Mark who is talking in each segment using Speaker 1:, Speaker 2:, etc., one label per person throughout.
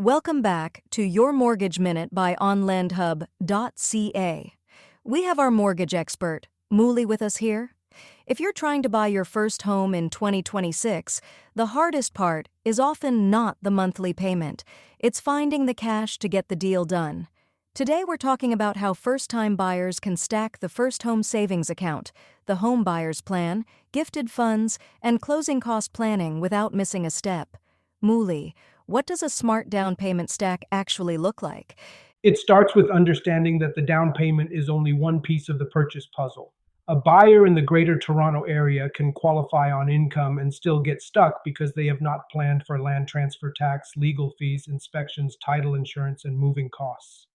Speaker 1: Welcome back to Your Mortgage Minute by OnLendHub.ca. We have our mortgage expert, Mouli, with us here. If you're trying to buy your first home in 2026, the hardest part is often not the monthly payment. It's finding the cash to get the deal done. Today we're talking about how first-time buyers can stack the first home savings account, the home buyer's plan, gifted funds, and closing cost planning without missing a step. Mouli, what does a smart down payment stack actually look like?
Speaker 2: It starts with understanding that the down payment is only one piece of the purchase puzzle. A buyer in the Greater Toronto area can qualify on income and still get stuck because they have not planned for land transfer tax, legal fees, inspections, title insurance, and moving costs.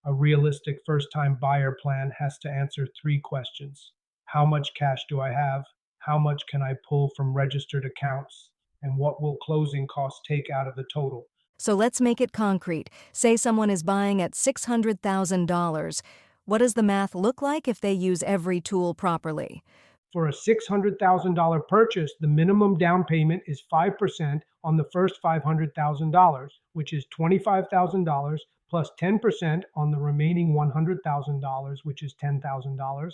Speaker 2: A realistic first-time buyer plan has to answer three questions. How much cash do I have? How much can I pull from registered accounts? And what will closing costs take out of the total?
Speaker 1: So let's make it concrete. Say someone is buying at $600,000. What does the math look like if they use every tool properly?
Speaker 2: For a $600,000 purchase, the minimum down payment is 5% on the first $500,000, which is $25,000 plus 10% on the remaining $100,000, which is $10,000.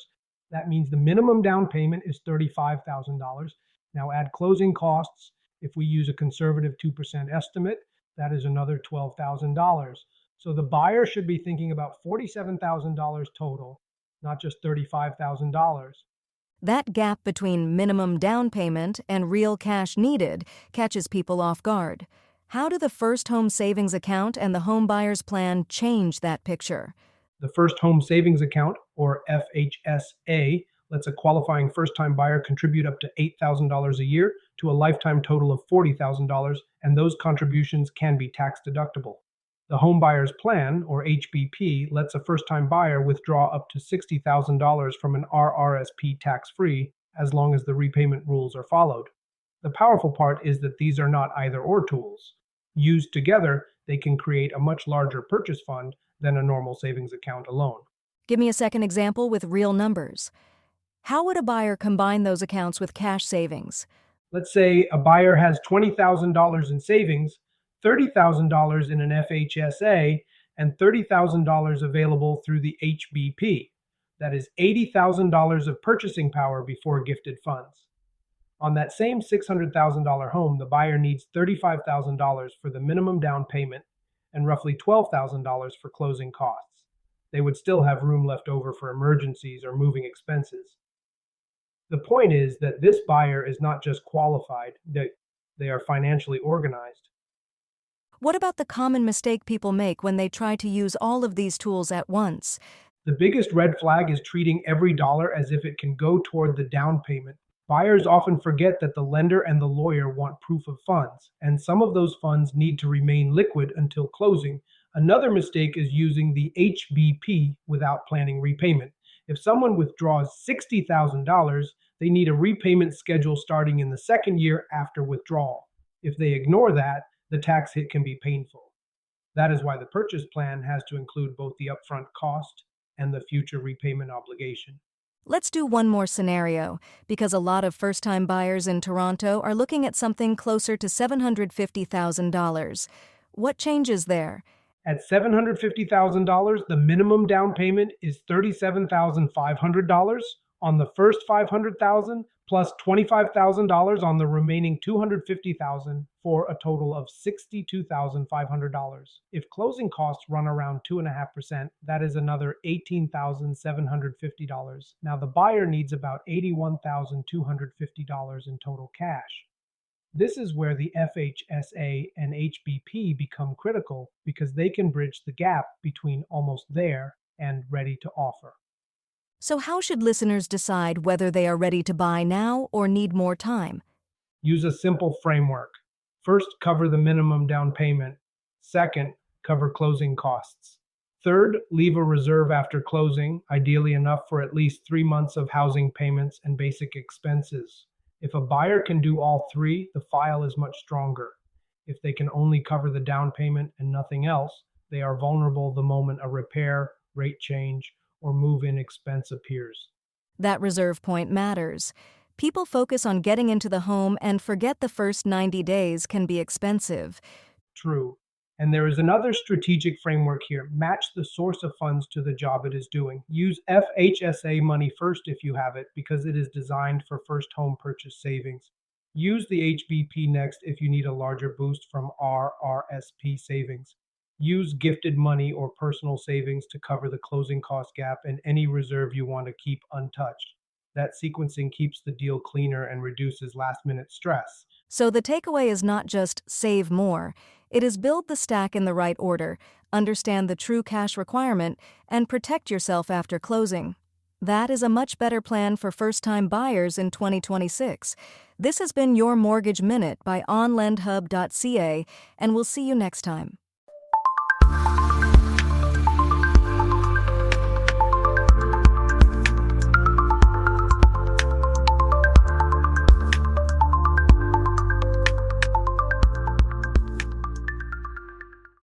Speaker 2: That means the minimum down payment is $35,000. Now add closing costs. If we use a conservative 2% estimate, that is another $12,000. So the buyer should be thinking about $47,000 total, not just $35,000.
Speaker 1: That gap between minimum down payment and real cash needed catches people off guard. How do the First Home Savings Account and the Home Buyer's Plan change that picture?
Speaker 2: The First Home Savings Account, or FHSA, lets a qualifying first-time buyer contribute up to $8,000 a year to a lifetime total of $40,000, and those contributions can be tax deductible. The Home Buyer's Plan, or HBP, lets a first-time buyer withdraw up to $60,000 from an RRSP tax-free as long as the repayment rules are followed. The powerful part is that these are not either-or tools. Used together, they can create a much larger purchase fund than a normal savings account alone.
Speaker 1: Give me a second example with real numbers. How would a buyer combine those accounts with cash savings?
Speaker 2: Let's say a buyer has $20,000 in savings, $30,000 in an FHSA, and $30,000 available through the HBP. That is $80,000 of purchasing power before gifted funds. On that same $600,000 home, the buyer needs $35,000 for the minimum down payment and roughly $12,000 for closing costs. They would still have room left over for emergencies or moving expenses. The point is that this buyer is not just qualified, they are financially organized.
Speaker 1: What about the common mistake people make when they try to use all of these tools at once?
Speaker 2: The biggest red flag is treating every dollar as if it can go toward the down payment. Buyers often forget that the lender and the lawyer want proof of funds, and some of those funds need to remain liquid until closing. Another mistake is using the HBP without planning repayment. If someone withdraws $60,000, they need a repayment schedule starting in the second year after withdrawal. If they ignore that, the tax hit can be painful. That is why the purchase plan has to include both the upfront cost and the future repayment obligation.
Speaker 1: Let's do one more scenario, because a lot of first-time buyers in Toronto are looking at something closer to $750,000. What changes there?
Speaker 2: At $750,000, the minimum down payment is $37,500 on the first $500,000 plus $25,000 on the remaining $250,000 for a total of $62,500. If closing costs run around 2.5%, that is another $18,750. Now the buyer needs about $81,250 in total cash. This is where the FHSA and HBP become critical because they can bridge the gap between almost there and ready to offer.
Speaker 1: So how should listeners decide whether they are ready to buy now or need more time?
Speaker 2: Use a simple framework. First, cover the minimum down payment. Second, cover closing costs. Third, leave a reserve after closing, ideally enough for at least 3 months of housing payments and basic expenses. If a buyer can do all three, the file is much stronger. If they can only cover the down payment and nothing else, they are vulnerable the moment a repair, rate change, or move-in expense appears.
Speaker 1: That reserve point matters. People focus on getting into the home and forget the first 90 days can be expensive.
Speaker 2: True. And there is another strategic framework here. Match the source of funds to the job it is doing. Use FHSA money first if you have it, because it is designed for first home purchase savings. Use the HBP next if you need a larger boost from RRSP savings. Use gifted money or personal savings to cover the closing cost gap and any reserve you want to keep untouched. That sequencing keeps the deal cleaner and reduces last minute stress.
Speaker 1: So the takeaway is not just save more, it is build the stack in the right order, understand the true cash requirement, and protect yourself after closing. That is a much better plan for first-time buyers in 2026. This has been your Mortgage Minute by onlendhub.ca, and we'll see you next time.